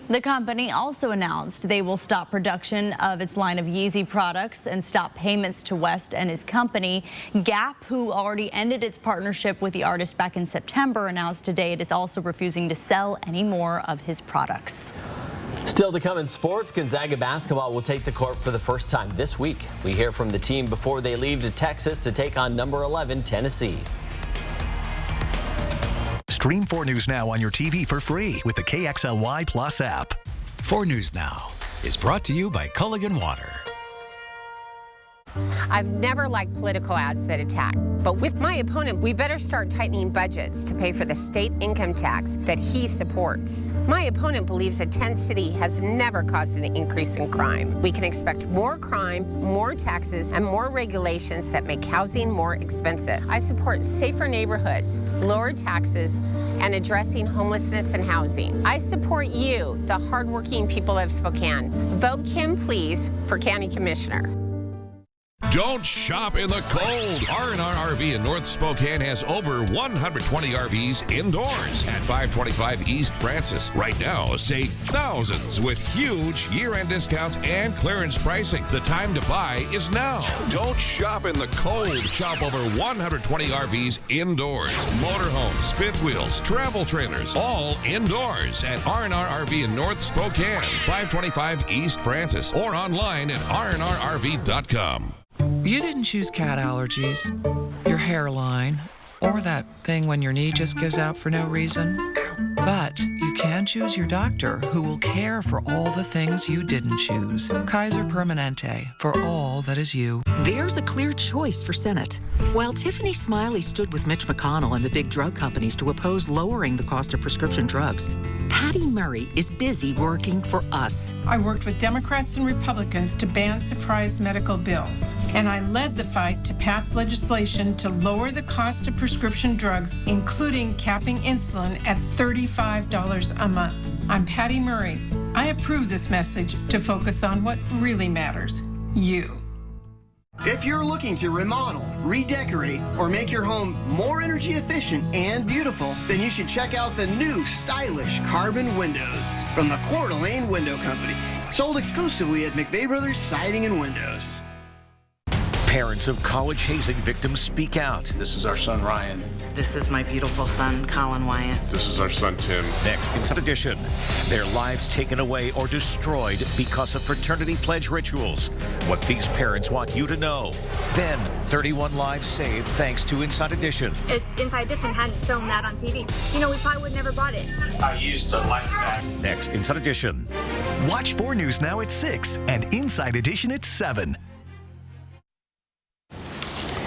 The company also announced they will stop production of its line of Yeezy products and stop payments to West and his company. Gap, who already ended its partnership with the artist back in September, announced today it is also refusing to sell any more of his products. Still to come in sports, Gonzaga basketball will take the court for the first time this week. We hear from the team before they leave to Texas to take on number 11 Tennessee. Stream 4 News Now on your TV for free with the KXLY Plus app. 4 News Now is brought to you by Culligan Water. I've never liked political ads that attack. But with my opponent, we better start tightening budgets to pay for the state income tax that he supports. My opponent believes a tent city has never caused an increase in crime. We can expect more crime, more taxes, and more regulations that make housing more expensive. I support safer neighborhoods, lower taxes, and addressing homelessness and housing. I support you, the hardworking people of Spokane. Vote Kim, please, for County Commissioner. Don't shop in the cold. R&R RV in North Spokane has over 120 RVs indoors at 525 East Francis. Right now, save thousands with huge year-end discounts and clearance pricing. The time to buy is now. Don't shop in the cold. Shop over 120 RVs indoors. Motorhomes, fifth wheels, travel trailers, all indoors at R&R RV in North Spokane, 525 East Francis, or online at rnrrv.com. You didn't choose cat allergies, your hairline, or that thing when your knee just gives out for no reason. But you can choose your doctor who will care for all the things you didn't choose. Kaiser Permanente, for all that is you. There's a clear choice for Senate. While Tiffany Smiley stood with Mitch McConnell and the big drug companies to oppose lowering the cost of prescription drugs, Patty Murray is busy working for us. I worked with Democrats and Republicans to ban surprise medical bills, and I led the fight to pass legislation to lower the cost of prescription drugs, including capping insulin at $35 a month. I'm Patty Murray. I approve this message to focus on what really matters, you. If you're looking to remodel, redecorate, or make your home more energy efficient and beautiful, then you should check out the new stylish Carbon Windows from the Coeur d'Alene Window Company. Sold exclusively at McVeigh Brothers Siding and Windows. Parents of college hazing victims speak out. This is our son, Ryan. This is my beautiful son, Colin Wyatt. This is our son, Tim. Next, Inside Edition. Their lives taken away or destroyed because of fraternity pledge rituals. What these parents want you to know. Then, 31 lives saved thanks to Inside Edition. If Inside Edition hadn't shown that on TV, you know, we probably would never bought it. I used a life pack. Next, Inside Edition. Watch 4 News now at 6 and Inside Edition at 7.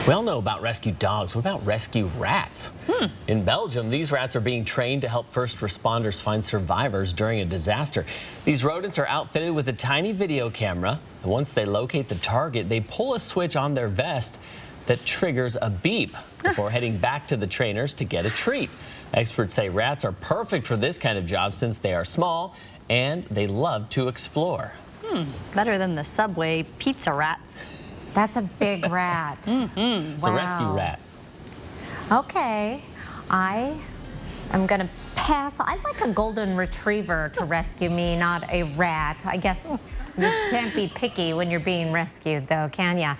We all know about rescue dogs. What about rescue rats? In Belgium, these rats are being trained to help first responders find survivors during a disaster. These rodents are outfitted with a tiny video camera, and once they locate the target, they pull a switch on their vest that triggers a beep before heading back to the trainers to get a treat. Experts say rats are perfect for this kind of job since they are small and they love to explore. Better than the Subway pizza rats. That's a big rat. It's a rescue rat. Okay, I am going to pass. I'd like a golden retriever to rescue me, not a rat. I guess you can't be picky when you're being rescued, though, can ya?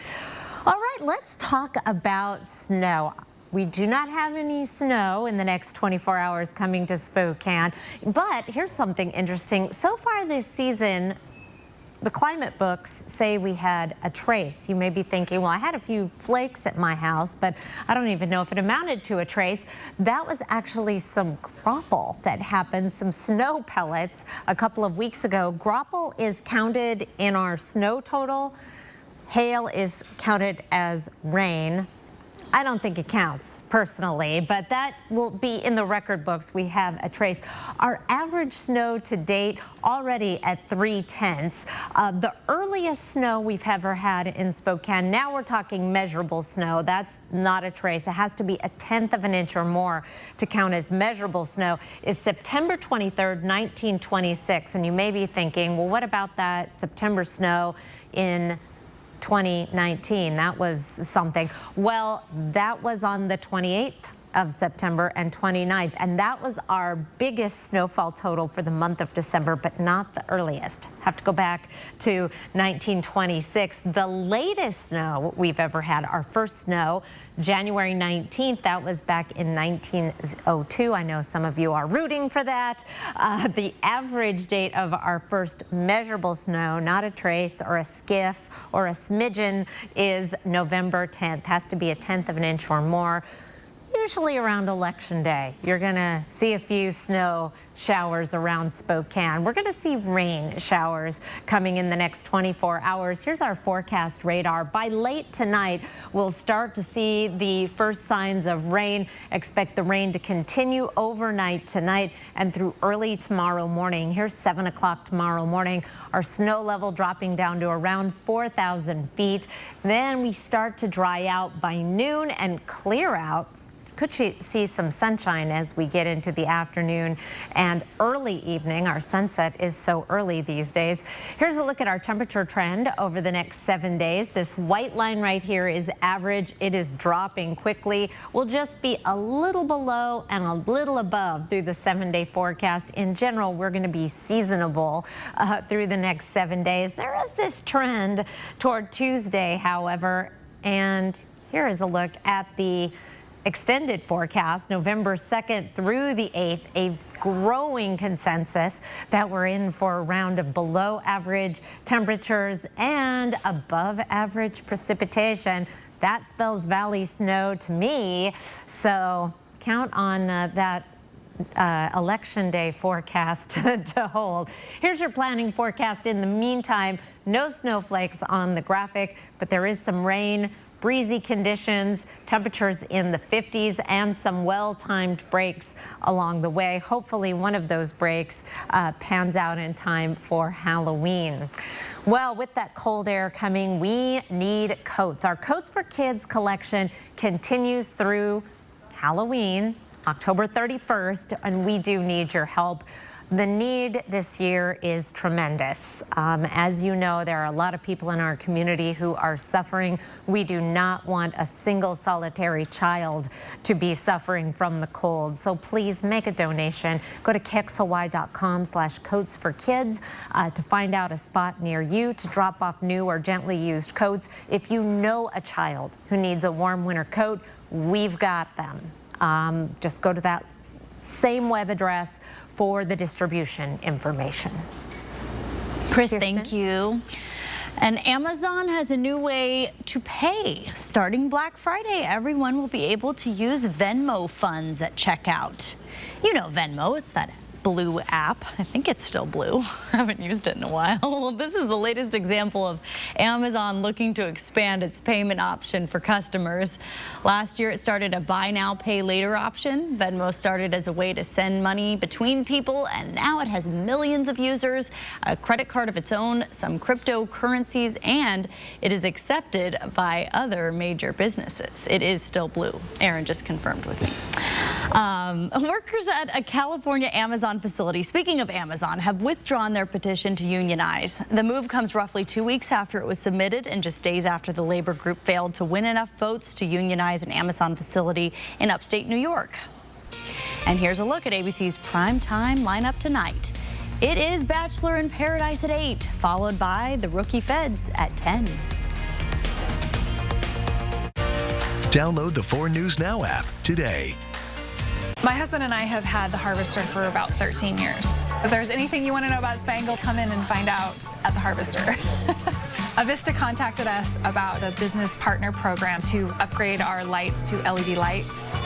All right, let's talk about snow. We do not have any snow in the next 24 hours coming to Spokane, but here's something interesting. So far this season, the climate books say we had a trace. You may be thinking, well, I had a few flakes at my house, but I don't even know if it amounted to a trace. That was actually some graupel that happened, some snow pellets a couple of weeks ago. Graupel is counted in our snow total. Hail is counted as rain. I don't think it counts personally, but that will be in the record books. We have a trace. Our average snow to date already at 3/10. The earliest snow we've ever had in Spokane. Now we're talking measurable snow. That's not a trace. It has to be 1/10 of an inch or more to count as measurable snow. Is September 23rd, 1926. And you may be thinking, well, what about that September snow in 2019? That was something. Well, that was on the 28th of September and 29th, and that was our biggest snowfall total for the month of December, but not the earliest. Have to go back to 1926. The latest snow we've ever had, our first snow, January 19th, that was back in 1902. I know some of you are rooting for that. The average date of our first measurable snow, not a trace or a skiff or a smidgen, is November 10th. Has to be 1/10 of an inch or more. usually around Election Day. You're going to see a few snow showers around Spokane. We're going to see rain showers coming in the next 24 hours. Here's our forecast radar. By late tonight, we'll start to see the first signs of rain. Expect the rain to continue overnight tonight and through early tomorrow morning. Here's 7 o'clock tomorrow morning. Our snow level dropping down to around 4,000 feet. Then we start to dry out by noon and clear out. Could see some sunshine as we get into the afternoon and early evening. Our sunset is so early these days. Here's a look at our temperature trend over the next 7 days. This white line right here is average. It is dropping quickly. We'll just be a little below and a little above through the 7-day forecast. In general, we're going to be seasonable through the next 7 days. There is this trend toward Tuesday, however, and here is a look at the extended forecast, November 2nd through the 8th, a growing consensus that we're in for a round of below average temperatures and above average precipitation. That spells valley snow to me, so count on that Election Day forecast to hold. Here's your planning forecast. In the meantime, no snowflakes on the graphic, but there is some rain, breezy conditions, temperatures in the 50s, and some well-timed breaks along the way. Hopefully one of those breaks pans out in time for Halloween. Well, with that cold air coming, we need coats. Our Coats for Kids collection continues through Halloween, October 31st, and we do need your help. The need this year is tremendous. As you know, there are a lot of people in our community who are suffering. We do not want a single solitary child to be suffering from the cold. So please make a donation. Go to KXLY.com/coatsforkids to find out a spot near you to drop off new or gently used coats. If you know a child who needs a warm winter coat, we've got them. Just go to that same web address for the distribution information. Chris, thank you. And Amazon has a new way to pay. Starting Black Friday, everyone will be able to use Venmo funds at checkout. You know Venmo, it's that blue app. I think it's still blue. I haven't used it in a while. Well, this is the latest example of Amazon looking to expand its payment option for customers. Last year, it started a buy now, pay later option. Venmo started as a way to send money between people, and now it has millions of users, a credit card of its own, some cryptocurrencies, and it is accepted by other major businesses. It is still blue. Aaron just confirmed with me. Workers at a California Amazon facility, speaking of Amazon, have withdrawn their petition to unionize. The move comes roughly 2 weeks after it was submitted and just days after the labor group failed to win enough votes to unionize an Amazon facility in upstate New York. And here's a look at ABC's primetime lineup tonight. It is Bachelor in Paradise at 8, followed by The Rookie Feds at 10. Download the 4 News Now app today. My husband and I have had the Harvester for about 13 years. If there's anything you want to know about Spangle, come in and find out at the Harvester. Avista contacted us about a business partner program to upgrade our lights to LED lights.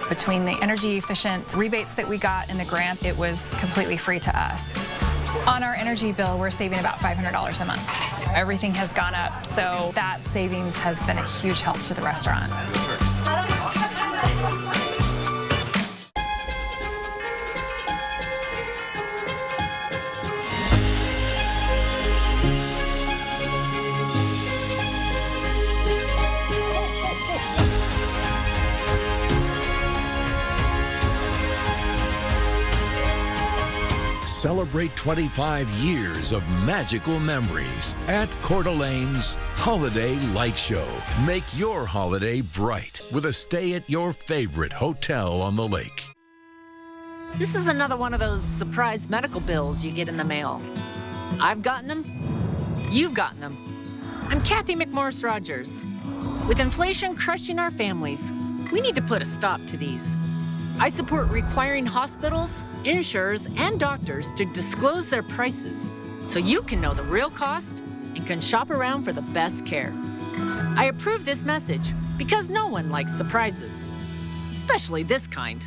Between the energy efficient rebates that we got and the grant, it was completely free to us. On our energy bill, we're saving about $500 a month. Everything has gone up, so that savings has been a huge help to the restaurant. Celebrate 25 years of magical memories at Coeur d'Alene's Holiday Light Show. Make your holiday bright with a stay at your favorite hotel on the lake. This is another one of those surprise medical bills you get in the mail. I've gotten them. You've gotten them. I'm Kathy McMorris Rogers. With inflation crushing our families, we need to put a stop to these. I support requiring hospitals, insurers, and doctors to disclose their prices so you can know the real cost and can shop around for the best care. I approve this message because no one likes surprises. especially this kind.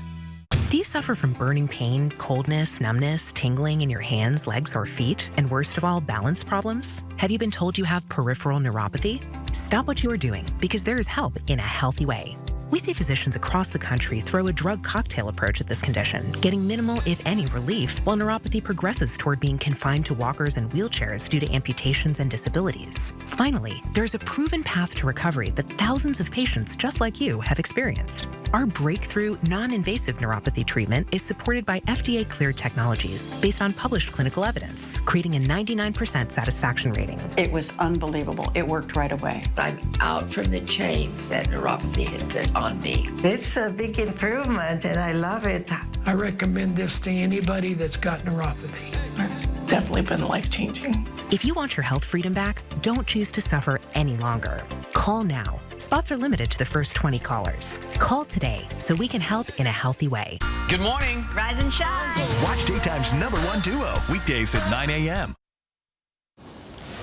Do you suffer from burning pain, coldness, numbness, tingling in your hands, legs, or feet, and worst of all, balance problems? Have you been told you have peripheral neuropathy? Stop what you are doing, because there is help in a healthy way. We see physicians across the country throw a drug cocktail approach at this condition, getting minimal, if any, relief, while neuropathy progresses toward being confined to walkers and wheelchairs due to amputations and disabilities. Finally, there's a proven path to recovery that thousands of patients just like you have experienced. Our breakthrough, non-invasive neuropathy treatment is supported by FDA-cleared technologies based on published clinical evidence, creating a 99% satisfaction rating. It was unbelievable. It worked right away. I'm out from the chains that neuropathy had put on me. It's a big improvement, and I love it. I recommend this to anybody that's got neuropathy. It's definitely been life-changing. If you want your health freedom back, don't choose to suffer any longer. Call now. Spots are limited to the first 20 callers. Call today so we can help in a healthy way. Good morning. Rise and shine. Watch Daytime's #1 duo, weekdays at 9 a.m.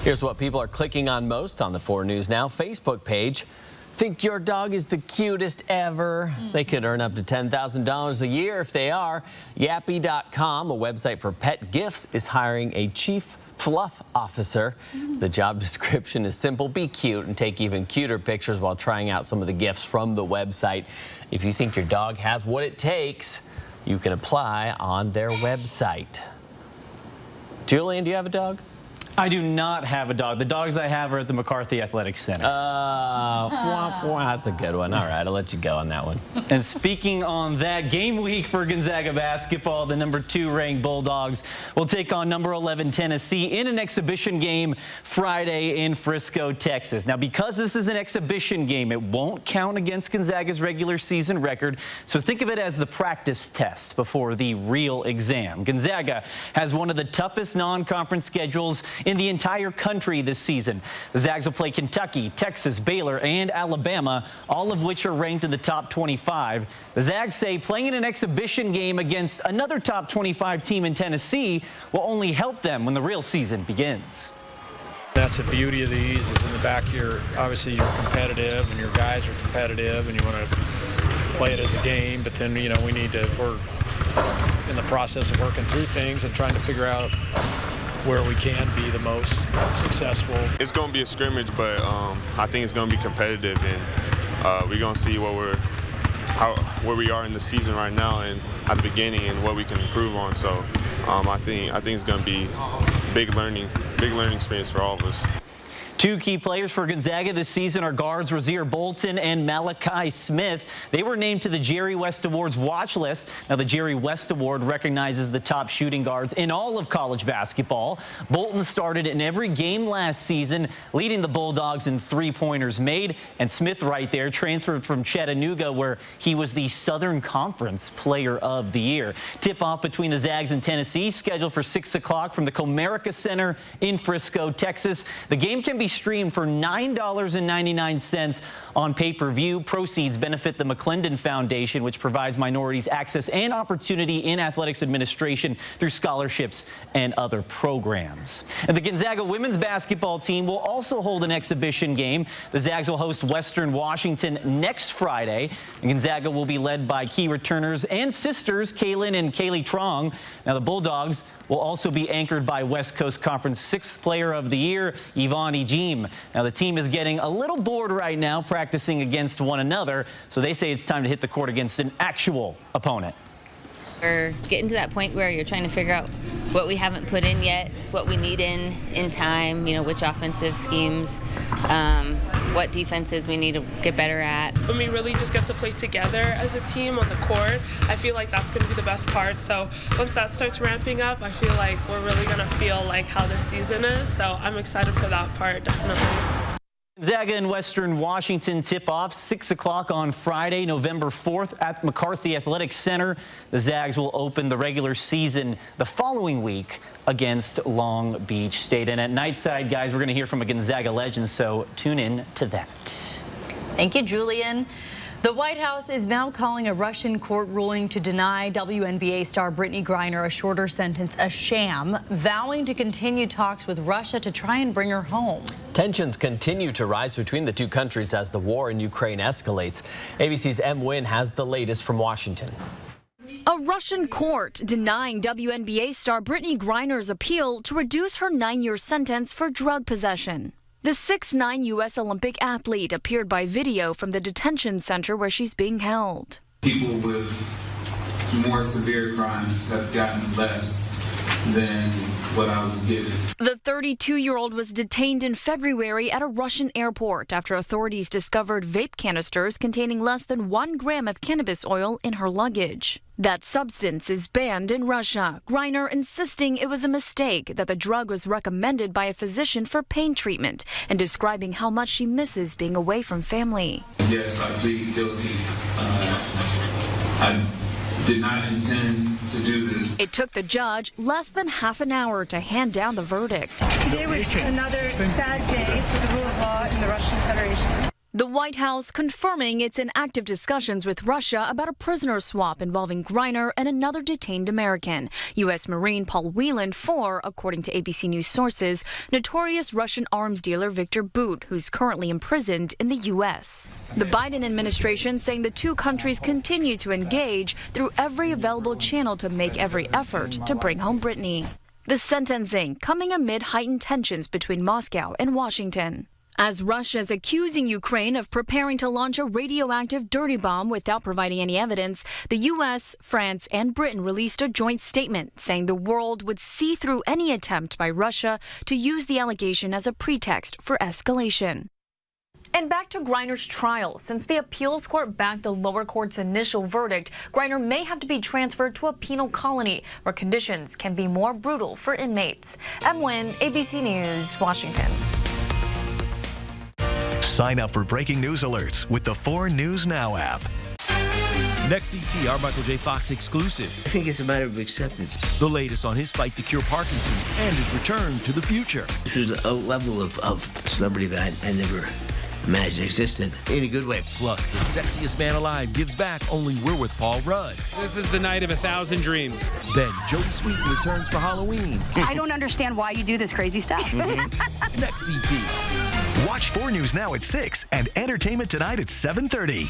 Here's what people are clicking on most on the 4 News Now Facebook page. Think your dog is the cutest ever? They could earn up to $10,000 a year if they are. Yappy.com, a website for pet gifts, is hiring a chief fluff officer. The job description is simple: be cute and take even cuter pictures while trying out some of the gifts from the website. If you think your dog has what it takes, you can apply on their website. Julian, do you have a dog? I do not have a dog. The dogs I have are at the McCarthy Athletic Center. That's a good one. All right, I'll let you go on that one. And speaking on that, game week for Gonzaga basketball, the #2 ranked Bulldogs will take on #11 Tennessee in an exhibition game Friday in Frisco, Texas. Now, because this is an exhibition game, it won't count against Gonzaga's regular season record, so think of it as the practice test before the real exam. Gonzaga has one of the toughest non-conference schedules in the entire country this season. The Zags will play Kentucky, Texas, Baylor, and Alabama, all of which are ranked in the top 25. The Zags say playing in an exhibition game against another top 25 team in Tennessee will only help them when the real season begins. That's the beauty of these, is in the back obviously you're competitive and your guys are competitive and you want to play it as a game, but then, we're in the process of working through things and trying to figure out where we can be the most successful. It's going to be a scrimmage, but I think it's going to be competitive, and we're going to see where we are in the season right now and at the beginning and what we can improve on. So I think it's going to be big learning experience for all of us. 2 key players for Gonzaga this season are guards Rasir Bolton and Malachi Smith. They were named to the Jerry West Awards watch list. Now, the Jerry West Award recognizes the top shooting guards in all of college basketball. Bolton started in every game last season, leading the Bulldogs in 3-pointers made. And Smith, right there, transferred from Chattanooga, where he was the Southern Conference Player of the Year. Tip-off between the Zags and Tennessee scheduled for 6 o'clock from the Comerica Center in Frisco, Texas. The game can be streamed for $9.99 on pay-per-view. Proceeds benefit the McClendon Foundation, which provides minorities access and opportunity in athletics administration through scholarships and other programs. And the Gonzaga women's basketball team will also hold an exhibition game. The Zags will host Western Washington next Friday. And Gonzaga will be led by key returners and sisters Kaylin and Kaylee Trong. Now, the Bulldogs will also be anchored by West Coast Conference 6th Player of the Year, Yvonne Ejim. Now, the team is getting a little bored right now practicing against one another, so they say it's time to hit the court against an actual opponent. We're getting to that point where you're trying to figure out what we haven't put in yet, what we need in time, which offensive schemes, what defenses we need to get better at. When we really just get to play together as a team on the court, I feel like that's going to be the best part. So once that starts ramping up, I feel like we're really going to feel like how this season is. So I'm excited for that part, definitely. Gonzaga and Western Washington tip-off 6 o'clock on Friday, November 4th at McCarthy Athletic Center. The Zags will open the regular season the following week against Long Beach State. And at Nightside, guys, we're going to hear from a Gonzaga legend, so tune in to that. Thank you, Julian. The White House is now calling a Russian court ruling to deny WNBA star Brittany Griner a shorter sentence a sham, vowing to continue talks with Russia to try and bring her home. Tensions continue to rise between the two countries as the war in Ukraine escalates. ABC's M. Nguyen has the latest from Washington. A Russian court denying WNBA star Brittany Griner's appeal to reduce her 9-year sentence for drug possession. The 6'9" U.S. Olympic athlete appeared by video from the detention center where she's being held. People with more severe crimes have gotten less than what I was given. The 32-year-old was detained in February at a Russian airport after authorities discovered vape canisters containing less than 1 gram of cannabis oil in her luggage. That substance is banned in Russia, Griner insisting it was a mistake, that the drug was recommended by a physician for pain treatment, and describing how much she misses being away from family. Yes, I plead guilty. I did not intend to do this. It took the judge less than half an hour to hand down the verdict. Today was another sad day for the rule of law in the Russian Federation. The White House confirming it's in active discussions with Russia about a prisoner swap involving Griner and another detained American, U.S. Marine Paul Whelan, for, according to ABC News sources, notorious Russian arms dealer Victor Bout, who's currently imprisoned in the U.S. The Biden administration saying the two countries continue to engage through every available channel to make every effort to bring home Brittany. The sentencing coming amid heightened tensions between Moscow and Washington. As Russia's accusing Ukraine of preparing to launch a radioactive dirty bomb without providing any evidence, the U.S., France, and Britain released a joint statement saying the world would see through any attempt by Russia to use the allegation as a pretext for escalation. And back to Griner's trial. Since the appeals court backed the lower court's initial verdict, Griner may have to be transferred to a penal colony where conditions can be more brutal for inmates. M. Nguyen, ABC News, Washington. Sign up for breaking news alerts with the 4 News Now app. Next ET, our Michael J. Fox exclusive. I think it's a matter of acceptance. The latest on his fight to cure Parkinson's and his return to the future. This is a level of celebrity that I never imagined existed in a good way. Plus, the sexiest man alive gives back only we're with Paul Rudd. This is the night of 1,000 dreams. Then Jodie Sweetin returns for Halloween. I don't understand why you do this crazy stuff. Next ET. Watch 4 News Now at 6 and Entertainment Tonight at 7:30.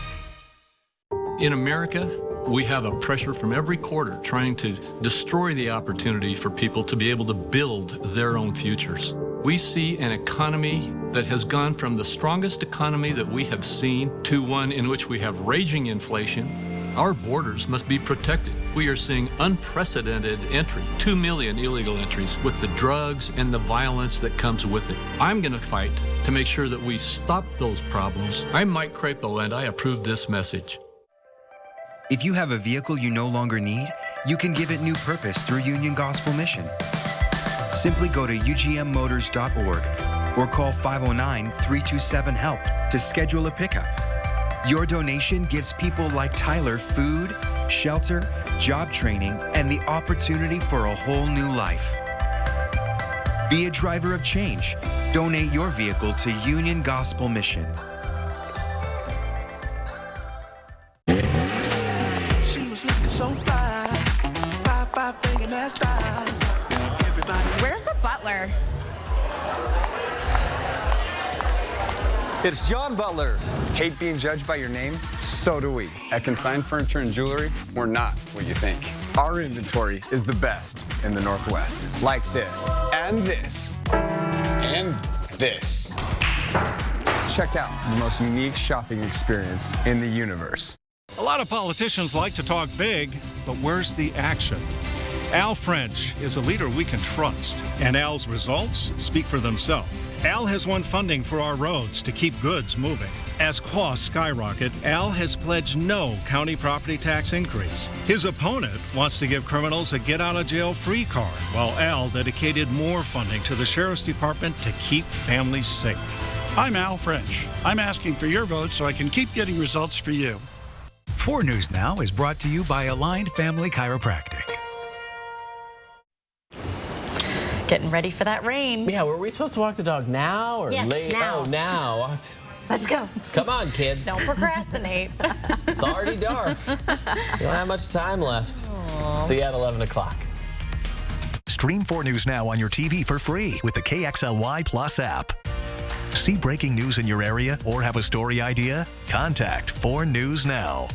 In America, we have a pressure from every quarter trying to destroy the opportunity for people to be able to build their own futures. We see an economy that has gone from the strongest economy that we have seen to one in which we have raging inflation. Our borders must be protected. We are seeing unprecedented entry, 2 million illegal entries, with the drugs and the violence that comes with it. I'm going to fight to make sure that we stop those problems. I'm Mike Crapo, and I approve this message. If you have a vehicle you no longer need, you can give it new purpose through Union Gospel Mission. Simply go to ugmmotors.org or call 509-327-HELP to schedule a pickup. Your donation gives people like Tyler food, shelter, job training, and the opportunity for a whole new life. Be a driver of change. Donate your vehicle to Union Gospel Mission. She was looking so fly, 5'5" thinking that style. Where's the butler? It's John Butler. Hate being judged by your name? So do we. At Consigned Furniture and Jewelry, we're not what you think. Our inventory is the best in the Northwest. Like this, and this, and this. Check out the most unique shopping experience in the universe. A lot of politicians like to talk big, but where's the action? Al French is a leader we can trust, and Al's results speak for themselves. Al has won funding for our roads to keep goods moving. As costs skyrocket, Al has pledged no county property tax increase. His opponent wants to give criminals a get-out-of-jail-free card, while Al dedicated more funding to the Sheriff's Department to keep families safe. I'm Al French. I'm asking for your vote so I can keep getting results for you. 4 News Now is brought to you by Aligned Family Chiropractic. Getting ready for that rain. Yeah, were we supposed to walk the dog now or yes, late? Now. Oh, now. Let's go. Come on, kids. Don't procrastinate. It's already dark. You don't have much time left. Aww. See you at 11 o'clock. Stream 4 News Now on your TV for free with the KXLY Plus app. See breaking news in your area or have a story idea? Contact 4 News Now.